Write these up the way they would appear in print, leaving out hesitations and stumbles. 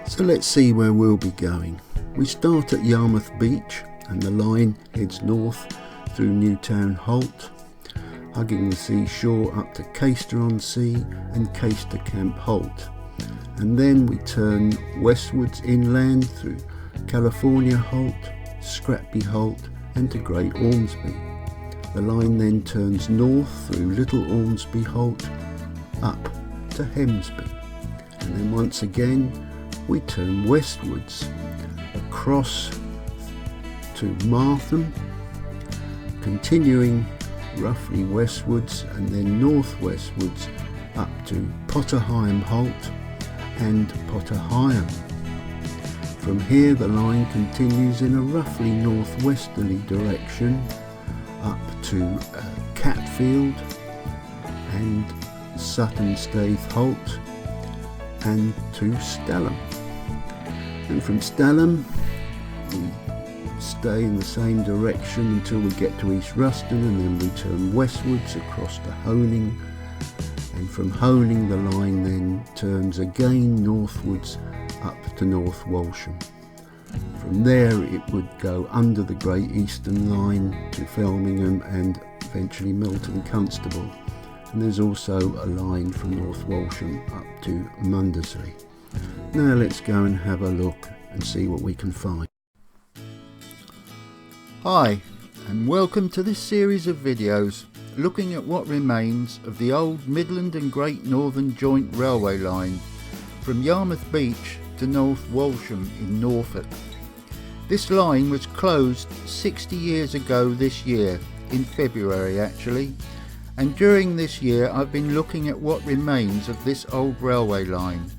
So let's see where we'll be going. We start at Yarmouth Beach and the line heads north through Newtown Holt, hugging the seashore up to Caister-on-Sea and Caister-Camp Holt. And then we turn westwards inland through California Holt, Scrapby Holt and to Great Ormsby. The line then turns north through Little Ormsby Holt up to Hemsby. And then once again we turn westwards across to Martham, continuing roughly westwards and then northwestwards up to Potterheim Holt and Potterheim. From here the line continues in a roughly northwesterly direction up to Catfield and Sutton Staithe Holt and to Stelham. And from Stelham we stay in the same direction until we get to East Ruston, and then we turn westwards across to Honing, and from Honing the line then turns again northwards up to North Walsham. From there it would go under the Great Eastern Line to Felmingham and eventually Melton Constable, and there's also a line from North Walsham up to Mundersley. Now let's go and have a look and see what we can find. Hi, and welcome to this series of videos looking at what remains of the old Midland and Great Northern Joint Railway line from Yarmouth Beach to North Walsham in Norfolk. This line was closed 60 years ago this year, in February actually, and during this year I've been looking at what remains of this old railway line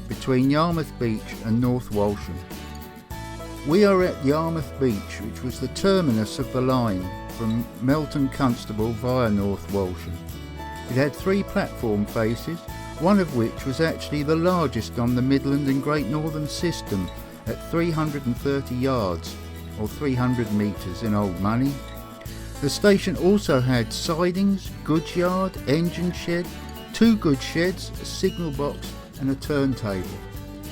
between Yarmouth Beach and North Walsham. We are at Yarmouth Beach, which was the terminus of the line from Melton Constable via North Walsham. It had 3 platform faces, one of which was actually the largest on the Midland and Great Northern system at 330 yards or 300 metres in old money. The station also had sidings, goods yard, engine shed, 2 goods sheds, a signal box and a turntable.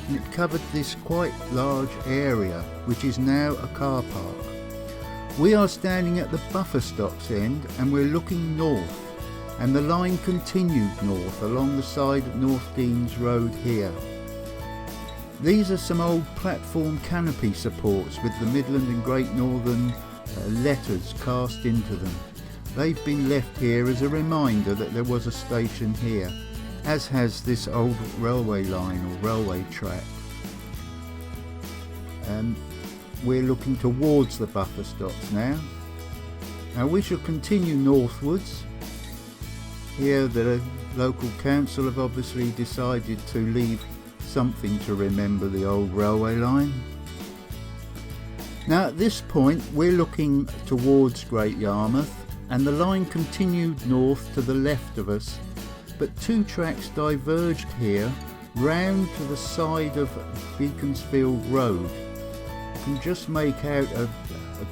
And it covered this quite large area, which is now a car park. We are standing at the buffer stocks end and we're looking north, and the line continued north along the side of North Deans Road here. These are some old platform canopy supports with the Midland and Great Northern letters cast into them. They've been left here as a reminder that there was a station here, as has this old railway line or railway track. We're looking towards the buffer stocks now. Now we shall continue northwards. Here the local council have obviously decided to leave something to remember the old railway line. Now at this point we're looking towards Great Yarmouth, and the line continued north to the left of us, but 2 tracks diverged here round to the side of Beaconsfield Road. You can just make out a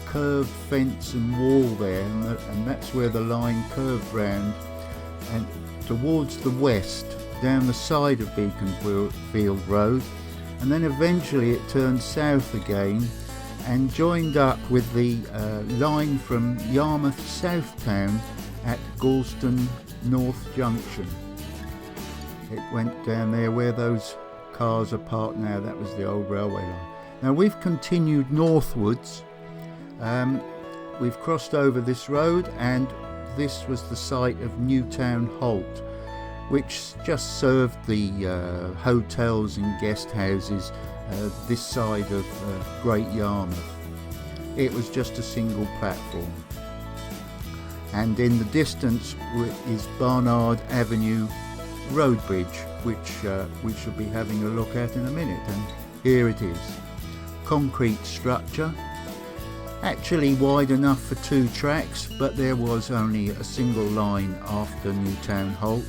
curved fence and wall there, and that's where the line curved round and towards the west down the side of Beaconsfield Road, and then eventually it turned south again and joined up with the line from Yarmouth South Town at Galston North Junction. It went down there where those cars are parked now. That was the old railway line. Now we've continued northwards. We've crossed over this road, and this was the site of Newtown Holt, which just served the hotels and guest houses this side of Great Yarmouth. It was just a single platform. And in the distance is Barnard Avenue Road Bridge, which we shall be having a look at in a minute, and here it is. Concrete structure, actually wide enough for 2 tracks, but there was only a single line after Newtown Holt.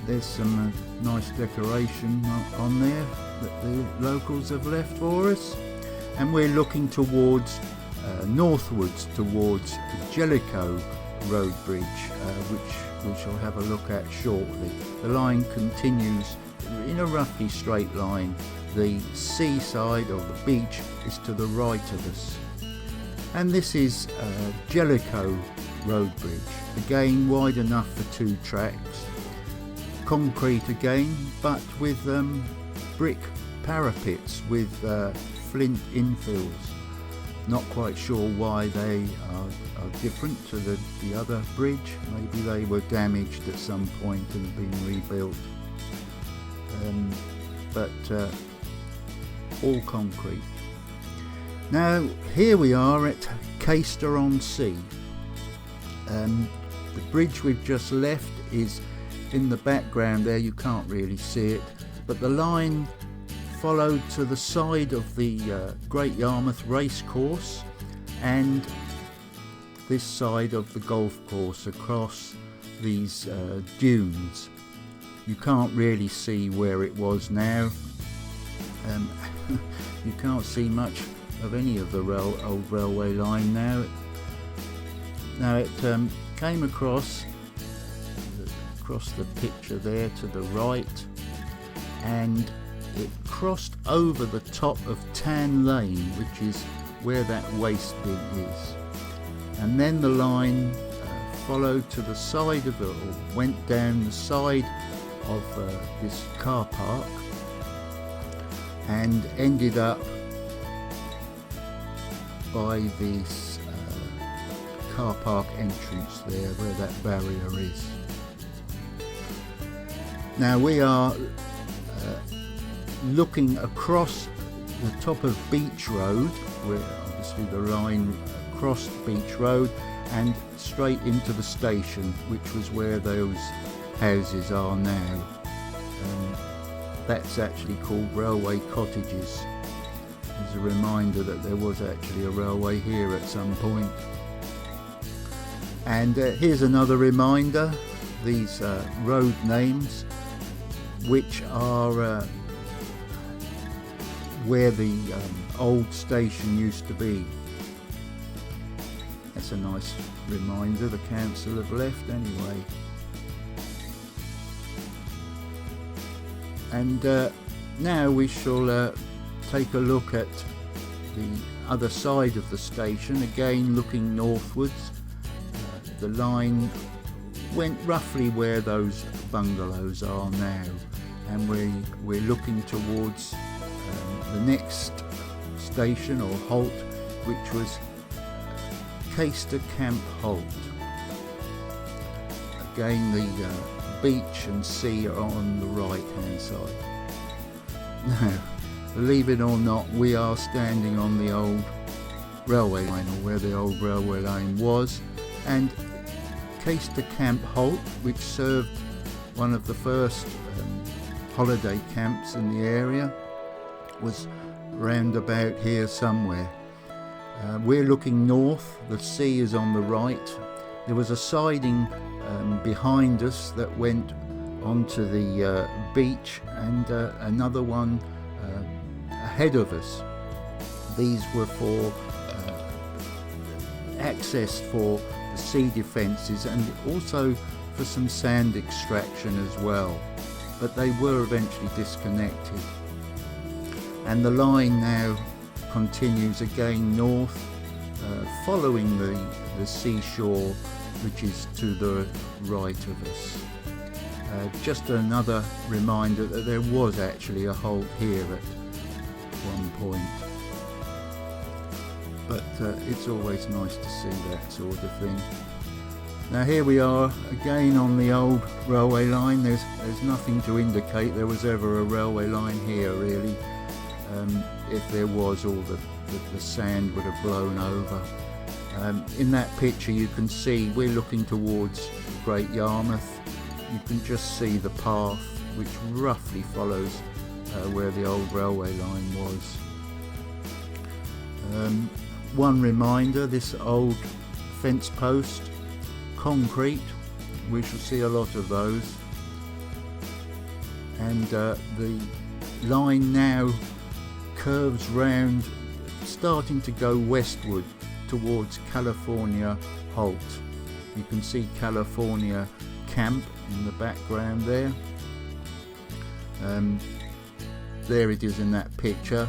There's some nice decoration on there that the locals have left for us, and we're looking towards northwards towards Jellicoe Road Bridge, which we shall have a look at shortly. The line continues in a roughly straight line. The seaside or the beach is to the right of us. And this is Jellicoe road bridge, again wide enough for 2 tracks, concrete again, but with brick parapets with flint infills. Not quite sure why they are different to the other bridge. Maybe they were damaged at some point and have been rebuilt, but all concrete. Now here we are at Caister-on-Sea. The bridge we've just left is in the background there, you can't really see it, but the line followed to the side of the Great Yarmouth Racecourse and this side of the golf course across these dunes. You can't really see where it was now. You can't see much of any of the old railway line now. Now it came across the picture there to the right, and it crossed over the top of Tan Lane, which is where that waste bin is, and then the line followed to the side of it, or went down the side of this car park and ended up by this car park entrance there where that barrier is. Now we are looking across the top of Beach Road, where obviously the line crossed Beach Road, and straight into the station, which was where those houses are now. That's actually called Railway Cottages. As a reminder that there was actually a railway here at some point. And here's another reminder, these road names, which are where the old station used to be. That's a nice reminder. The council have left anyway. And now we shall take a look at the other side of the station, again looking northwards. The line went roughly where those bungalows are now, and we're looking towards the next station or halt, which was Caister Camp Halt. Again, the beach and sea are on the right hand side. Now, believe it or not, we are standing on the old railway line, or where the old railway line was, and Caister Camp Halt, which served one of the first holiday camps in the area, was round about here somewhere. We're looking north, the sea is on the right. There was a siding behind us that went onto the beach, and another one ahead of us. These were for access for the sea defences and also for some sand extraction as well, but they were eventually disconnected. And the line now continues again north, following the seashore, which is to the right of us. Just another reminder that there was actually a halt here at one point, but it's always nice to see that sort of thing. Now here we are again on the old railway line. There's nothing to indicate there was ever a railway line here really. If there was, all the sand would have blown over. In that picture you can see we're looking towards Great Yarmouth. You can just see the path which roughly follows where the old railway line was. One reminder, this old fence post, concrete, we shall see a lot of those. And the line now curves round, starting to go westward towards California Halt. You can see California Camp in the background there, There it is in that picture,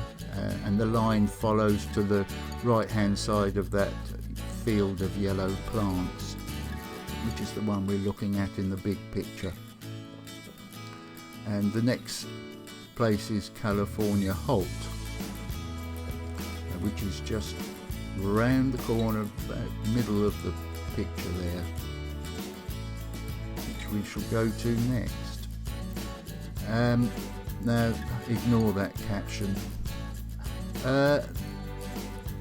and the line follows to the right hand side of that field of yellow plants, which is the one we're looking at in the big picture. And the next place is California Halt, which is just round the corner, about middle of the picture there, which we shall go to next. Now ignore that caption.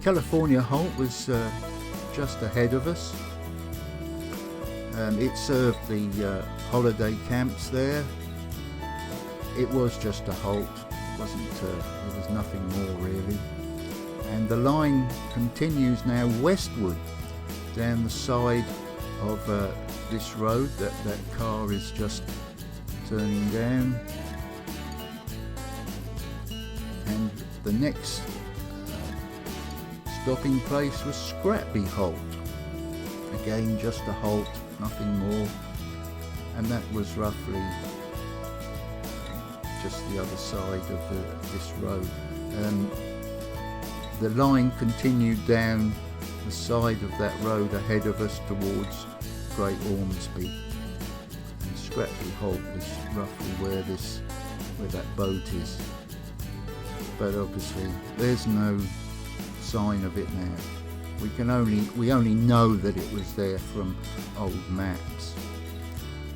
California Halt was just ahead of us. It served the holiday camps there. It was just a halt. It wasn't. There was nothing more really. And the line continues now westward down the side of this road that car is just turning down. And the next stopping place was Scrappy Halt. Again, just a halt, nothing more. And that was roughly just the other side of this road. The line continued down the side of that road ahead of us towards Great Ormsby, and Scrappy Halt was roughly where that boat is, but obviously there's no sign of it now. We only know that it was there from old maps.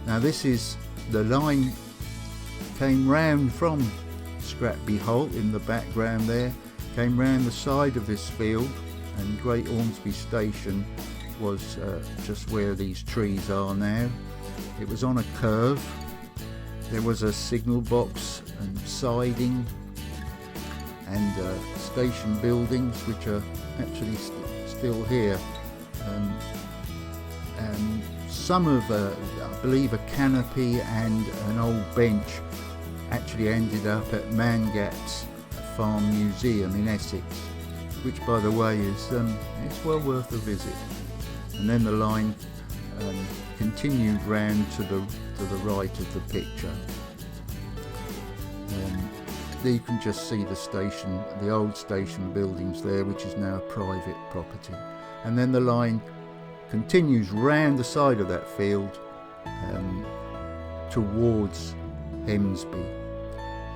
Now this is the line came round from Scrappy Halt in the background there, came round the side of this field, and Great Ormsby Station was just where these trees are now. It was on a curve. There was a signal box and siding and station buildings which are actually still here. And some of, I believe, a canopy and an old bench actually ended up at Mangat's Farm Museum in Essex, which, by the way, is it's well worth a visit. And then the line continued round to the right of the picture. There you can just see the station, the old station buildings there, which is now private property. And then the line continues round the side of that field towards Hemsby,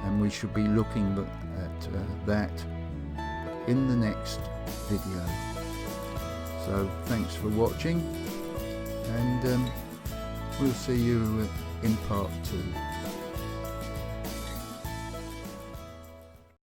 and we should be looking at that in the next video. So thanks for watching, and we'll see you in part 2.